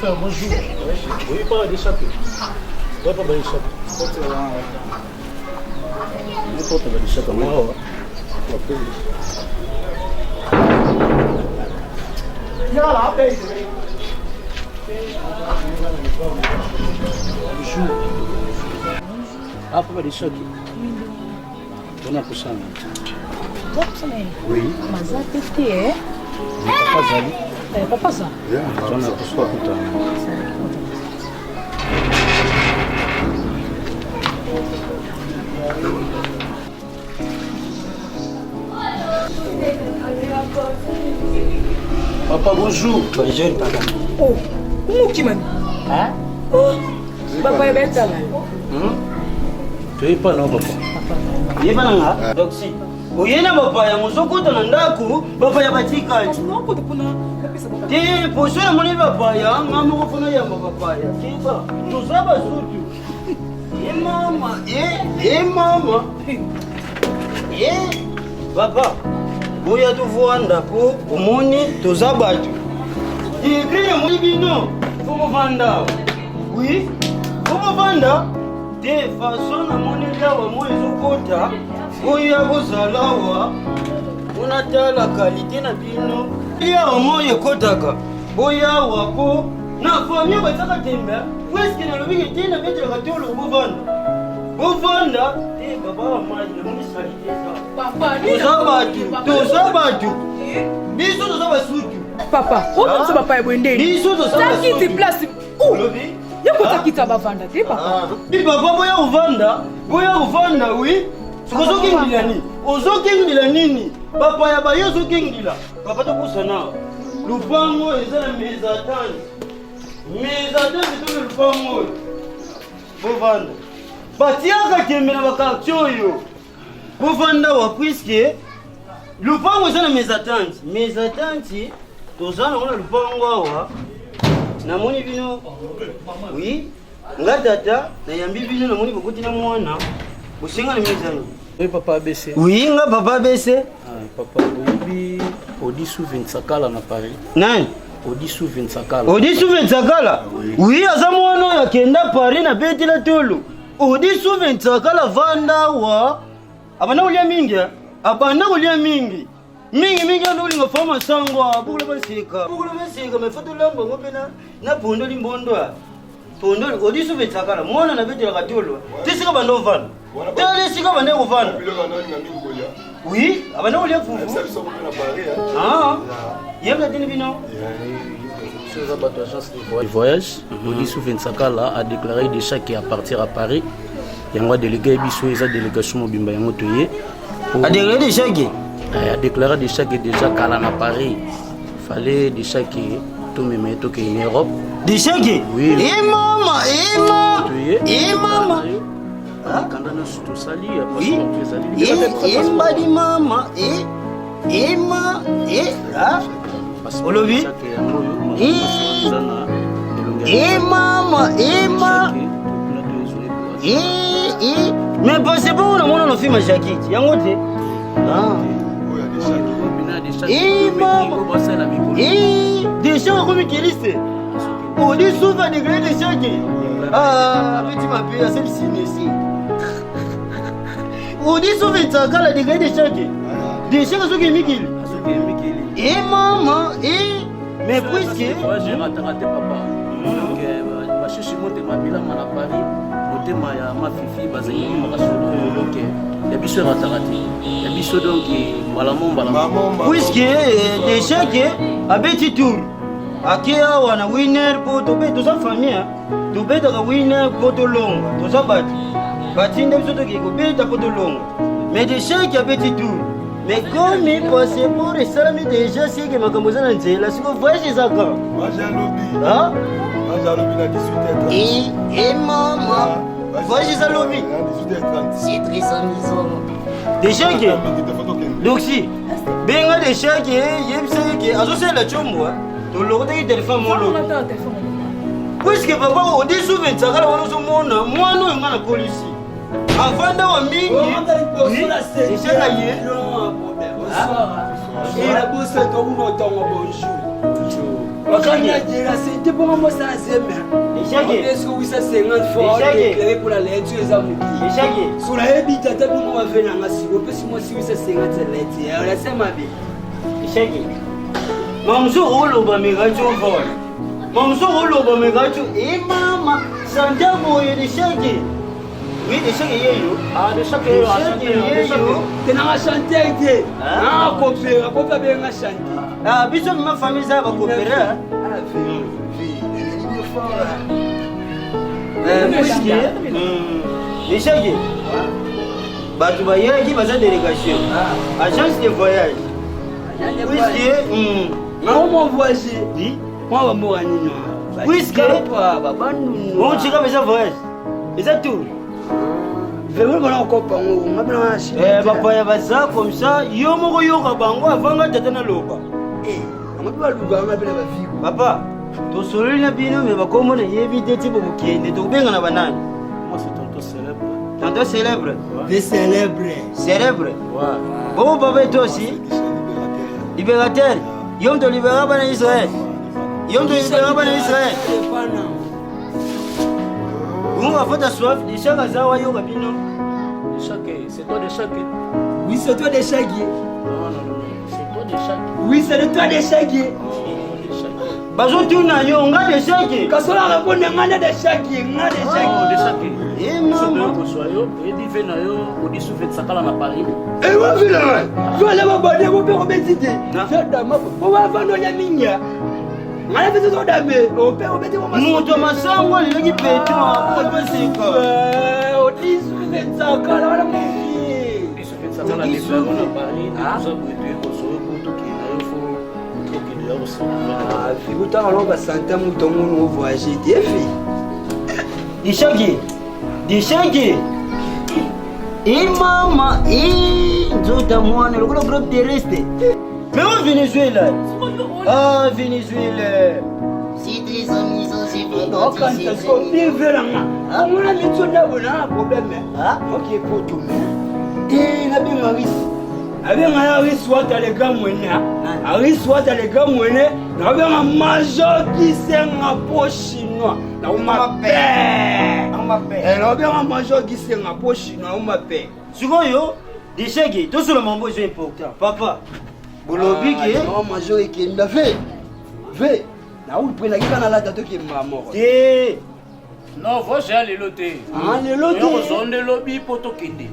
frère, bonjour. Oui, pas d'échapper. Ouais, pas d'échapper. N'importe quoi d'échapper. Moi, bonjour. Ah, pas d'échapper. On a pour ça. Oui. Mas a tete é? Papa Zali. É, papa Zali. On a pour soi tout Papa, bonjour. Bonjour, papa. Oh, como que, mano? Hein? Oh, papa é bem lá. Tu es pas non, papa. Yeba nanga? Doxy. Uyena bapaya musokota na ndaku bapaya batika. Não pode pôr na cabeça do Te posora muni bapaya ngama kufuna yamba bapaya. Kiba, tuzaba sutu. Mama, mama. Papa. Boya tuvuanda po umoni tuzabatu. Ikriye muri bino. Fumo vanda. Oui. Fumo vanda. De façon na moni lawa mwezo kota. Boya bozalawa. Unatala kalite na bino. Ya omoye kotaka. Boya wapo na famille bataka tembe. Weske na lobiki tena metela katolo bovanda. Bovanda te baba mali na moni salite za. Papa, Tuzabatu. Biso tuzaba sutu. Papa, como você papai é bondei? Biso tuzaba Tá aqui de place. Lobi. Eu vou aqui tá bavanda, tem papa? Papa boya uvanda, oui. Sukuzokingila nini? Ozokingila nini? Papa ya bayo zokingila. Papa to kusana. Lupango eza meza tani. Meza tani to lupango. Bovanda. Batiaka kemena bakakchoyo. Bovanda wa puisque lupango eza meza tani. Meza tani tozana ona lupango awa. Namoni bino. Oui. Ngatata na yambi bino namoni bokoti na mwana. Usinga ni mizani. Oui, papa ABC. Oui, nga papa ABC. Papa, oui, Odissou Vinsakala na Paris. Nani? Odissou Vinsakala. Odissou Vinsakala? Oui, azamono ya kenda Paris na beti la tolo. Odissou Vinsakala vanda wa. Abana ulia mingi. Abana ulia mingi. Mingi ndo ulinga fama sangwa. Bugula basika. Mefoto lamba ngopena na pondo limbondwa. Pondo Odissou Vinsakala. Mwana na beti la katolo. Tisika bando vanda. Tele sika bande kuvana. Oui, abana ulia fufu. Ah. Yemla tini bino. Le voyage, Odissou Vinsakala a déclaré déjà qu'il à partir à Paris. Il y a un délégué Bissou et sa délégation Mobimba Yamotoye. A déclaré déjà qui? A déclaré déjà que déjà Kala à Paris. Il fallait déjà que tout me mette en Europe. Déjà qui? Oui. Mama. Quand on a tout sali, oui. Mbadi mama. Olobi. Mama. Mais c'est bon, on a un film à Jackie. Yangote. Déjà, on a qui on dit souvent des grès de Jackie. Petit ma paix, c'est le ciné ici. On dit souvent des grès de Jackie. Déjà, on a qui Mikil. Maman, mais puisque. J'ai raté papa. Donc, je suis monté ma ville à Paris. Monté ma fifi, basé ma donc, il y a biso raté. Il y a biso donc, balamon. Puisque déjà que à petit tour. Akia wana winner poto be to sa famille to be ta winner poto longa to sa batinde biso ki ko be ta poto longa mais de chaque a petit tour mais comme il passe pour et ça mais déjà c'est que makambo za nzela siko voyage zaka Majalobi hein Majalobi na 18h30 et maman voyage za lobi 18h30 c'est très amusant déjà que donc si benga de chaque yebisa que azo la chombo tu l'aurais téléphone mon puisque papa on dit souvent ça quand on se monte moi non on a la police avant de mingi c'est ça là y est bonsoir et la bosse est au bonjour Wakanya dire c'était pour moi ça c'est Échec. est-ce que oui ça 50 fois éclairé pour la lettre les amis. Échec. Sur la habite tata nous va venir na si on peut si moi si ça 50 lettre. On la sait ma vie. Échec. Mamzo oloba megacho vol. Mamzo oloba megacho e mama sanja boye échec. Oui, échec yeyo. Ah, de chaque yeyo. Tena chanter que ah coopérer pas bien chanter. Ah, biso ma famille ça va coopérer. Ah Échec. Batu bayaki baza délégation. Agence de voyage. Whisky. Non mon voisin. Di. Moi va mourir nino. Whisky. Papa bandu. On chika beza voyage. Eza tout. Vraiment bon encore pas on m'a bien acheté. Papa ya baza comme ça, yo moko yoka bango avanga tata na loba. On m'a pas luga on m'a bien la vie. Papa, to sololi na bino me bakomo na yebi tete bo bokende to benga na banani. Moi, c'est tonton célèbre. Tonton célèbre. Des célèbres. Célèbre. Ouais. Bon papa et toi aussi. Libérateur. Yom to libéra bana Israël. Yom to libéra bana Israël. On va faire ta soif, les chats azawa yo bino. De chaque, c'est toi de chaque. Oui, c'est toi des chaguiers. Non, non, non, c'est toi de chaque. Oui, c'est de toi des chaguiers. Oh, de chaque. Bazo tuna yo nga de chaque. Kasola répondre ngana des chaguiers, ngana des Oh, chaguiers. de chaque. Eh maman. Et dit fait na yo, au dit souffle de sakala na Paris. Eh wa vila. Voilà ma bonne, mon père obédité. C'est dama. On va vendre la minya. Ngana fait tout dame. Mon père obédité mon maman. Moto masango leki peto ko pesika. Au 10 souffle de sakala wala mon fils. Il souffle de sakala na Paris. Nous avons été construits pour tout qui na yo faut tout qui doit aussi. Ah, figu ta loba santa muto munu voyager des filles. Di shagi. Eh mama, nzota mwana lokolo groupe terrestre. Mais au Venezuela. Ah, Venezuela. Si tes amis sont si Non, quand est-ce qu'on vient vers là? On a mis tout là, on a un problème. Ah, ok, pour tout. Et la bien Maris. Avec un Maris, soit à l'égal moyen. Maris, soit à l'égal moyen. Avec un major qui s'est un pot chinois. Là, on m'appelle. On m'appelle. Et là, avec un major qui s'est un pot chinois, on m'appelle. Souvent yo, di shagi, tout sur le mambo est important. Papa. Bolobi ki. Non, major qui est fait. Fait. Là où il prend la guitare là, t'as tout qui est mort. Eh. Non, voyage aller loter. Ah, le loter. On zone de lobby pour tout kindi.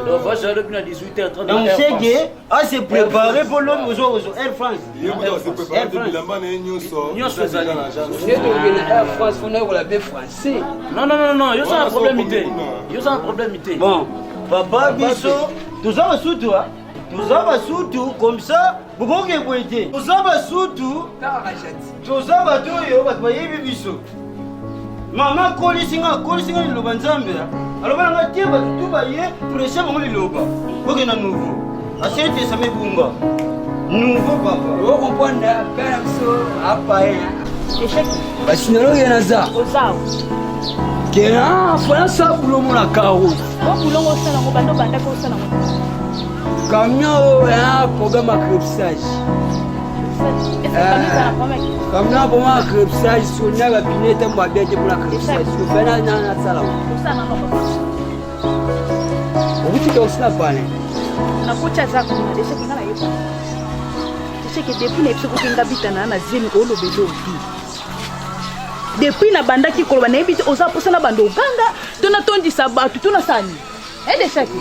Donc voyage aller bien à 18h30. Donc shagi, a se préparer pour l'homme aux Air France. Ye kuta se prépare de bilamba na nyonso. Nyonso ezali. On est donc à Air France, on est pour la baie français. Non, non, non, non, il y a un problème ité. Il y a un problème ité. Bon, papa biso, tout ça va sous toi. Tout ça va sous tout comme ça. Pourquoi que vous êtes? Tout ça va sous tout. Tout ça va tout yo, va te yebi biso. Maman kolisinga liloba nzambe. Alors bana tie ba tout ba ye prêcher bango liloba. Boke na nouveau. Assiette ça me bunga. Nouveau papa. Vous comprenez, père Amso, après. Échec. Parce que nous avons un hasard. Ozao. Qui est en France, pour le la carrosse. Moi, boulon au salon, au bando banda au salon. Camion a un problème à crépsage. Est-ce que ça la promet? Camion pour moi, crépsage, si on a la pinette, on va bien pour la crépsage. Si on fait un salon. Tout ça, non, non, Vous dites que c'est la panne. na kucha zako na deshe kingana yepo. Deshe ke depuis na episode kinga bitana na zemi ko lo bezo bi. Depuis na banda ki koloba na ebiti oza posa na bando Uganda, tona tondisa batu tona sani. Deshe ki.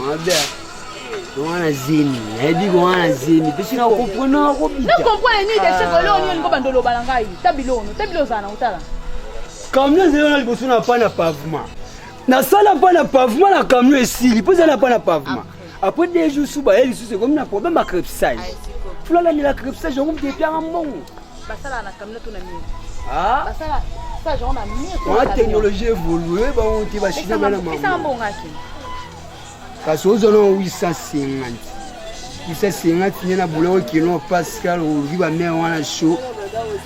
On a zemi. Elle dit qu'on a zemi. Tu n'as comprenant quoi? Ne comprends ni deshe ko lo ni ko bando lo balangai. Tabilo zana utala. Camion zéro na liboso na pas na pavement. Na sala pas na pavement na camion ici, il pose na pas na pavement. Après 2 jours sous ba elle c'est comme un problème à crépsage. Fulala ni la crépsage on me bien en bon. Basala na kamna tuna mimi. Ah, Basala ça genre na mimi. la technologie évolue, ba on ti ba china bana maman. Ça maman. bon ngaki. Parce aux zones 850. 850 ni na boulot qui non Pascal au viva mais on a chaud.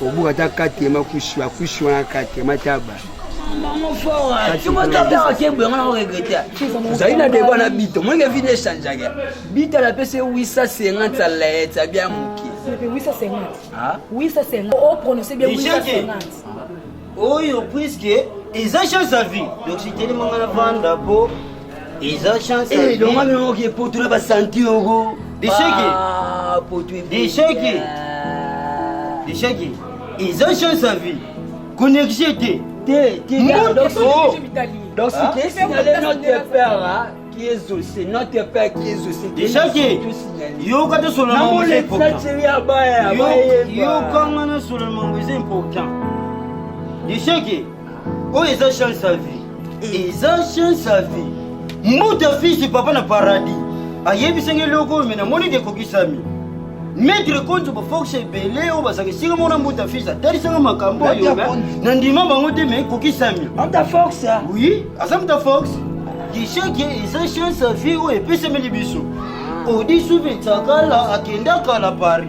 Au bout ata 4 ma kushi wana 4 mataba. Maman fort. Tu m'as tapé à quel bon on regrette. Vous avez na débat na bito. Moi je viens changer. Bito la PC 850 ça là ça bien mouki. pe 850. Ah. 850. Oh, prononcez bien Déjà que- 850. oyo puisque eza chance à vie donc siteli manga na vanda po eza chance à vie longa memo ke poto na basanti yoko desheke poto desheke desheke eza chance à vie connexion te donc si tu signalé notre père là qui est exaucé notre père qui est exaucé desheke yoka te solo na c'est important yoka na solo c'est important desheke oyo eza chance à vie eza chance à vie muta fils papa na paradis ayebisanga eloko oyo me namoni dekokisami maître konzo baforce ebele oyo bazaka esika mona muta fils atalisanga makambo oyo na ndima bango te me ekokisami anta force oui aza muta force desheke eza chance à vie oyo epesemeli biso odi suvetsakala akendaka na paris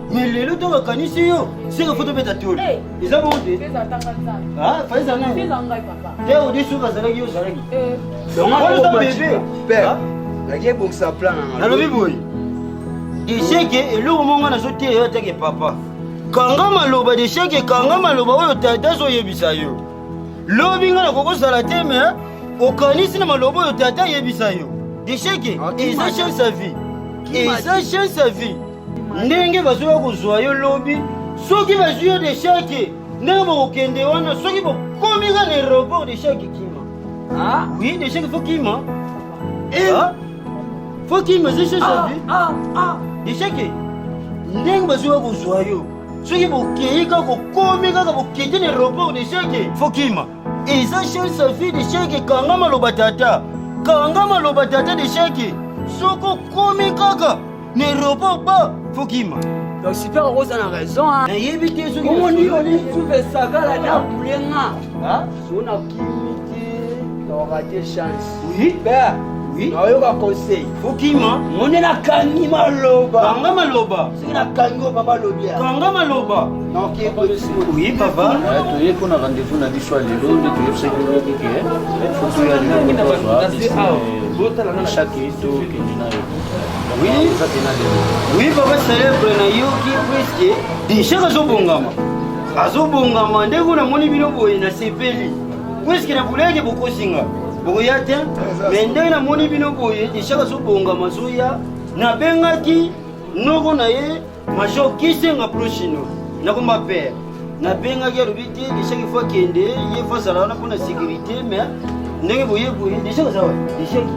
mais lelo to bakanisi yo sika foto beta tolo eza bongo te faiza nani te odi suki azalaki yo ozalaki père nakebongisa plan nalobi boye desheke eloko monga nazoteya yo atake papa kanga maloba desheke kanga maloba oyo tata azoyebisa yo lobi nga nakokosala te me okanisi na maloba oyo tata ayebisa yo desheke eza chance à vie eza chance à vie ndenge bazoya kozwa yo lobi soki bazwi yo desheke ndenge bokokende wana soki bokomika na aéroport desheke kima oui desheke fo kima fo kima eza chance à vie desheke ndenge bazoya kozwa yo soki bokei kaka bokomi kaka bokende na aéroport desheke fo kima eza chance à vie desheke kanga maloba tata desheke soki okomi kaka na aéroport ba fo kima donc super okoza na raison nayebi te soki omoni olisuvesakala na bulenga so na kimi te orate chance oui père oui nayoka conseil fo kima mone nakangi maloba kanga maloba soki nakangi oyo papa lobi kanga maloba oui papa toye mpona rendez-vous na biso ya lelo nde toyebisaki loki ke foto ya lelo kozwa chaque tokende na yo oui eza te na lelo oui papa célèbre nayoki puiske desheke azobongama ndenge namoni bino boye nasepeli puiske nabuleke bokosinga bokoya te me ndenge namoni bino boye desheke azobongama azoya nabengaki noko na ye major kisenga prochino nakoma père nabengaki alobi te desheke fo akende ye fo azala wana mpona sécurité me ndenge boye desheke azawa desheke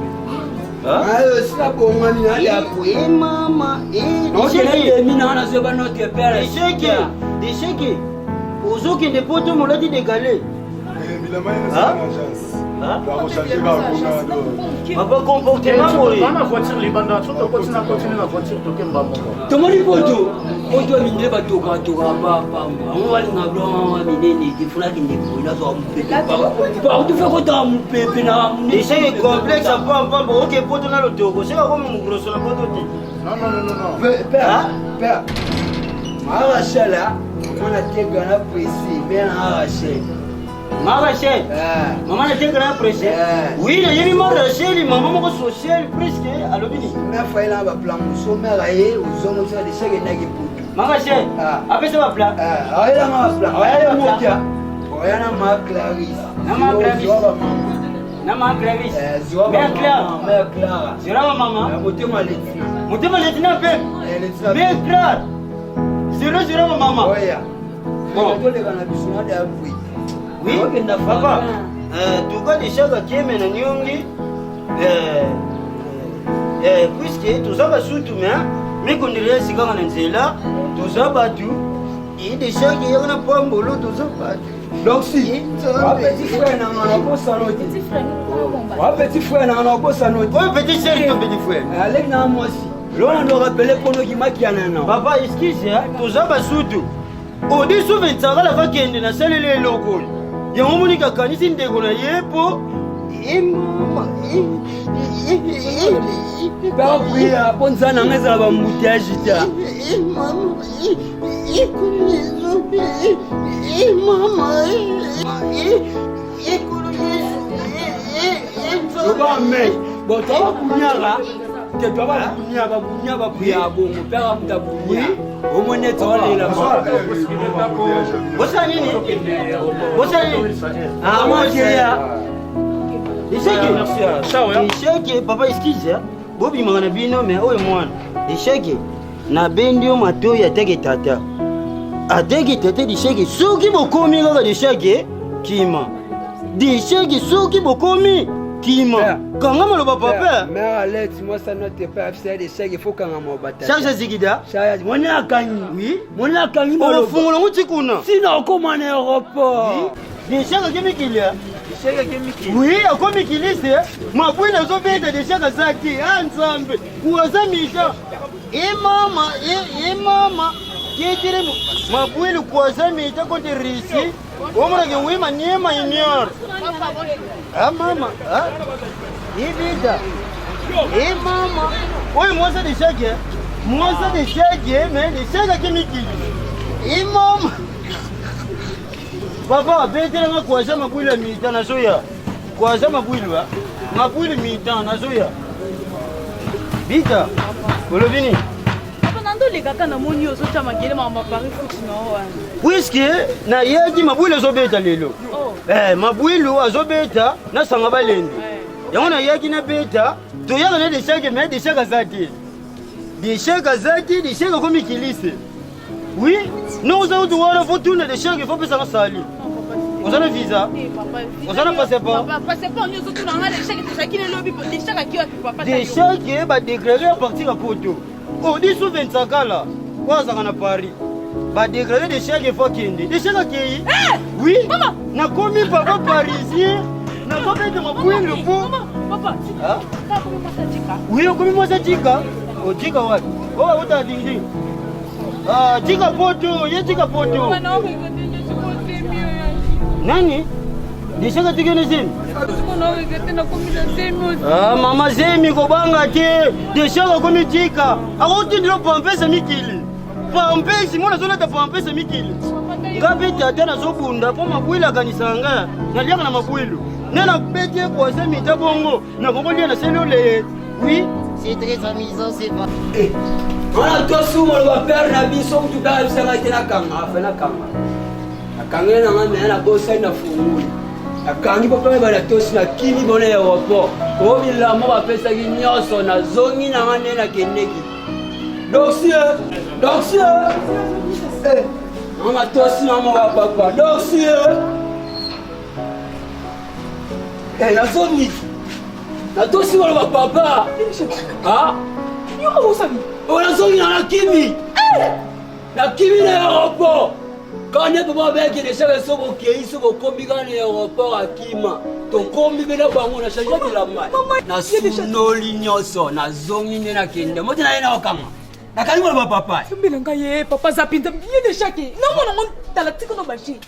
sika bongani naliapoye mama okeledemina nazoyeba notre père desheke ozokende poto molati dekale papa comportement boye bana voiture libanda so tokotina continue na voiture tokemba moko tomoni poto mine batokatoka bapamba ango balinga biloma minene tefunaki ndeko nazwa mopepe partout fe kotaka mopepe na desheke complexe apampamba oke poto na lotoko seka komi mokroso na poto te père marachela mwana tegana presi bena Rachel maman natenga na pressé oui nayebi Rachel mama moko social presque alobini mère faila ba plan so mère aye uzongo sa de cheke ndaki putu Rachel apesa ba plan ayela ma plan ayela motia oyana ma Clarisse na ma Clarisse mère Clara zira mama motema letina pe mère Clara zira mama oya bon to le kana bisuna de apui oui papa tuka deshaka keme na niongi puisque toza basutu mikondela esikanga na nzela toza batu ideshaki yaka na pambolo toza batu donc si petit frère nanga na okosana oti oyo petit seri to petit frère aleki na mwasi lona ndo rappele kono kimakiana na papa excuse toza basutu odi suvetsakala vakende na saleli eloko oyo yango monika akanisi ndeko na ye mpo bakuya mpo nzala nanga ezala bambuteyage ta obame boto bakunyaka te to ba bunya ba buya bongo pera muta bunya o mone to lela Bosa nini? Bosa nini? Ah, moi j'ai Isheke, papa excuse. Bobi mangana bino me oyo mwana. Isheke na bendio matoyi ateke tata. Ateke tata disheke soki bokomi kaka disheke kima. Disheke soki bokomi kima. Kanga maloba papa. Mère Alex, moi ça note pas FCA des chèques, il faut qu'on m'a battu. Charge Zigida. Charge. Mon akani. Oui. Mon akani. On fongola nguti kuna. Sinon comment en aéroport. Disheke kemikilia. Oui, akomi kilise mabwile azobeta deshaka zaki anzambe kuwaza mita imama ketire mabwile kuwaza mita kote risi omrage wima niema inyor mama ibida mama oy mwaza deshake me deshaka kemikili imama Papa, betele nga kuwaza mabwile mita na soya. Kuwaza mabwile wa? Mabwile mita na soya. Bita, olobini. Papa, nando lekaka na moni ozo chama gele mama Paris foot na wana. Puisque na yaki mabwile zobeta lelo. Mabwile azobeta na sanga balendi. Yango na yaki na beta, toyaka na deshaka me deshaka zati. Deshaka zati, deshaka komi kilise. Oui, nous avons droit de tourner des chèques, il faut pas s'en salir. Vous avez un visa? Vous avez un passeport? Passeport, nous autres, on a des chèques, des chèques qui ont papa. Des chèques qui sont déclarés à partir de Poto. On dit sous 25 ans là, quoi ça à Paris? Bah déclarer des chèques il faut qu'il y ait des chèques qui. Oui. Maman. N'a commis papa parisien. N'a pas fait de ma bouille le pot. Papa. Oui, on commis moi ça tika. Oh tika what? Oh what a ding ding. Tika poto, ye tika poto. Nani? Dishaka tika na zemi. Mama zemi kobanga te. Dishaka komi tika. Akoti ndilo pampesa mikili. Pampesi mwana zona ta pampesa mikili. Ngabe tata na zobunda po mabwila kanisanga. Naliaka na mabwilo. Nena bete kwa zemi ta bongo. Na bongo lia na selole. Oui, c'est très amusant, c'est pas. On a tous sous mon père Nabiso tout dans le salon de la Kanga, fait la Kanga. La Kanga n'a pas la bosse na fumuli. La Kanga papa va la tous na kini bonne aéroport. Oh il la mo va faire ça qui nyoso na zongi na ngane na keneki. Dossier. On a tous na mo papa. Dossier. La zongi. Na tous mon papa. Ah? Yo vous savez. On a sorti dans la Kimi. La Kimi dans l'aéroport. Quand on est pour voir que les chefs sont au Kéi, sont au combi dans l'aéroport à Kima. Ton combi là on a changé de la main. Na suno lignoso, na zongi na kende. Moi na ina okama. Na kali mo papa. Mbelanga ye papa zapinda bien de chaque. Non mon tala tiko no bashi.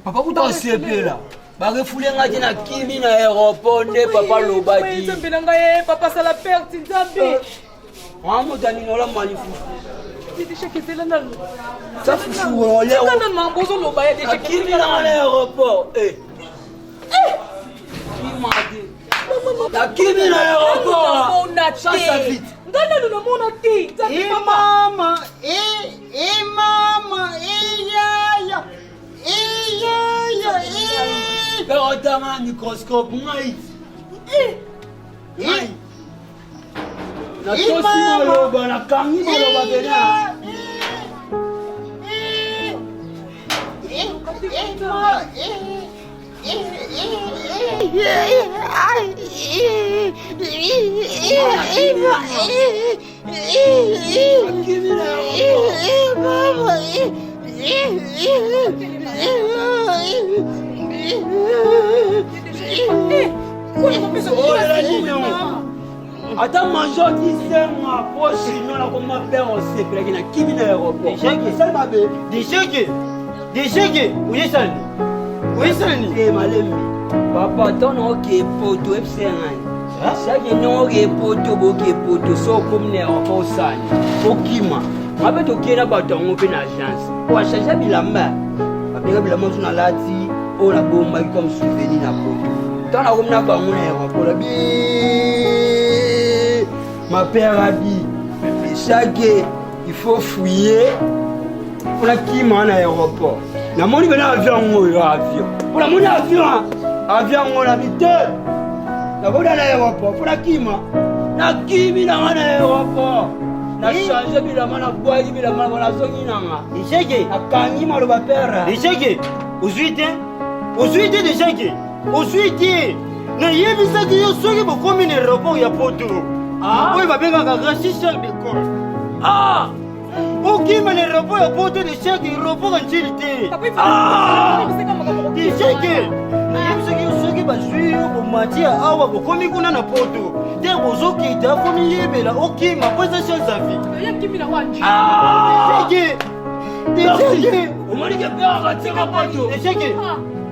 Papa kuta CP là. Ba refoulé ngati na Kimi na aéroport ne papa lobaki. Mbelanga ye papa ça la perte Nzambe. Maman dani nola manifu. Déjà que c'est là non. Ça fout on l'air. Quand on m'a posé le bail déjà Qui vient dans l'aéroport. La qui vient dans l'aéroport. Ça vite. Non mon ati. mama, ya. Pero dans un microscope ngai. Na tosi maloba na kangi maloba bena. Attends, mangeons qui sert ma poche, sinon la comme ma père on sait que la qui vient à l'aéroport. Des chèques, où est ça? Eh malembi. Papa, ton nom qui est poto, c'est un. Chaque nom qui est poto, so comme l'aéroport sani. Okima. Ma bête ok na bato on fait une agence. Pour changer bilamba. Après bilamba sur la lati, on a bomba comme souvenir na poto. Dans la room na ba mon aéroport la bi. Ma père a dit, chaque il faut fouiller pour la qui m'a en aéroport. La monnaie vient avion, avion. Pour la monnaie avion, avion on habite. La monnaie à l'aéroport. Pour la qui m'a, la qui m'a en aéroport. Na changé bilamana na bois bilamana na zongi nanga. Isheke. Akangi ma le père. Isheke. Ozuite. Ozuite de Isheke. Ozuite. Na yebisa ki yo soki bokomi na aéroport ya Poto. Ah. Oyo babengaka Rachid Charles de Gaulle. Ah. Okima na aéroport ya Poto de Isheke aéroport antili te. Isheke. Na yebisa ki yo soki bazwi bomati awa bokomi kuna na Poto. Te bozokita komi yebela okima pesa chance à vie. Isheke. Isheke. Omoni ke père tika Poto. Isheke.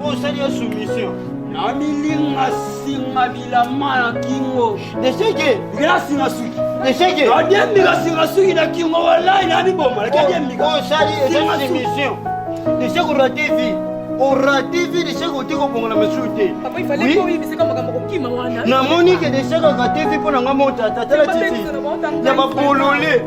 Osali ya soumission. Na milinga singa bilamana kingo. Isheke. Bigala singa suki. Isheke. Adembi ka singa suki na kingo wallahi na ni bomba. Adembi ka. Osali ya soumission. Isheke raté vie. On raté vie de Isheke otiko bongola masute. Papa, il fallait que oui, c'est comme un wana. Na moni ke de Isheke raté vie pona ngamo tata la titi. Ya ba pololé.